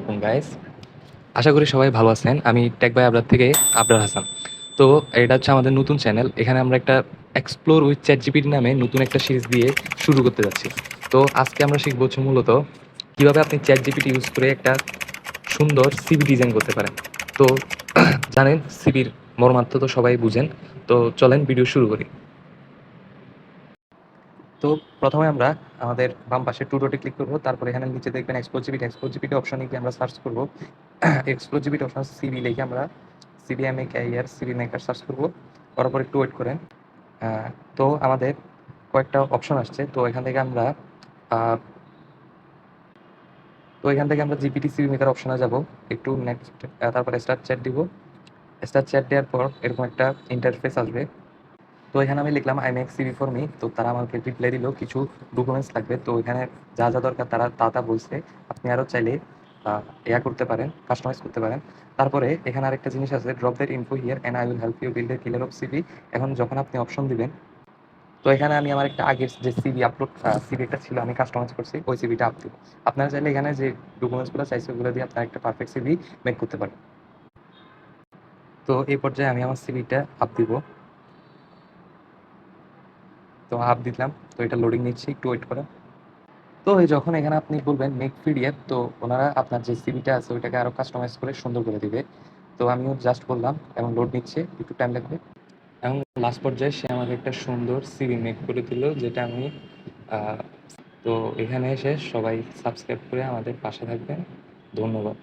আলাইকুম গাইস। আশা করি সবাই ভালো আছেন। আমি টেক বাই আবরার থেকে আবরার হাসান। তো এটা হচ্ছে আমাদের নতুন চ্যানেল। এখানে আমরা একটা এক্সপ্লোর উইথ চ্যাটজিপিটি নামে নতুন একটা সিরিজ দিয়ে শুরু করতে যাচ্ছি। তো আজকে আমরা শিখবো হচ্ছে মূলত কিভাবে আপনি চ্যাটজিপিটি ইউজ করে একটা সুন্দর সিভি ডিজাইন করতে পারেন। তো জানেন সিভির মর্মার্থ তো সবাই বুঝেন। তো চলেন ভিডিও শুরু করি। তো প্রথমে আমরা আমাদের বাম পাশে টু ডটে ক্লিক করবো, তারপরে এখানে নিচে দেখবেন এক্সপ্লোর জিবিটি অপশনে গিয়ে আমরা সার্চ করবো। এক্সপ্লোর জিবিটি অপশন সিবি লিখে আমরা সিবিএমএ সিবি মেকার সার্চ করবো, করার পর একটু ওয়েট করেন। তো আমাদের কয়েকটা অপশন আসছে। তো এখান থেকে আমরা জিপিটি সিবি মেকার অপশনে যাব। একটু নেক্সট, তারপরে স্টার্ট চ্যাট দিব। স্টার্ট চ্যাট দেওয়ার পর এরকম একটা ইন্টারফেস আসবে। তো এখানে আমি লিখলাম I make CV for me. তো তারা আমাকে রিপ্লাই দিল কিছু ডকুমেন্টস লাগবে। তো এখানে যা যা দরকার তারা তা বলছে। আপনি আরও চাইলে ইয়া করতে পারেন, কাস্টমাইজ করতে পারেন। তারপরে এখানে আরেকটা জিনিস আছে, drop that info here and I will help you build a killer of CV. এখন যখন আপনি অপশন দিবেন, তো এখানে আমি আমার একটা আগের যে সিভিটা ছিল আমি কাস্টমাইজ করছি, ওই সিভিটা আপ দিব। আপনারা চাইলে এখানে যে ডকুমেন্টসগুলো চাইছে ওগুলো দিয়ে আপনার একটা পারফেক্ট সিভি মেক করতে পারেন। তো এই পর্যায়ে আমি আমার সিভিটা আপ দিব। তো আপ দিলাম। তো এটা লোডিং নিচ্ছে, একটু ওয়েট করেন। তো এই যখন এখানে আপনি বলবেন মেক পিডিএফ, তো ওনারা আপনার যে সিভিটা আছে ওইটাকে আরো কাস্টমাইজ করে সুন্দর করে দিবে। তো আমিও জাস্ট বললাম এবং লোড নিচ্ছে, একটু টাইম লাগবে। এবং লাস্ট পর্যায়ে সে আমাকে একটা সুন্দর সিভি মেক করে দিল, যেটা আমি তো এখানে এসে সবাই সাবস্ক্রাইব করে আমাদের পাশে থাকবেন। ধন্যবাদ।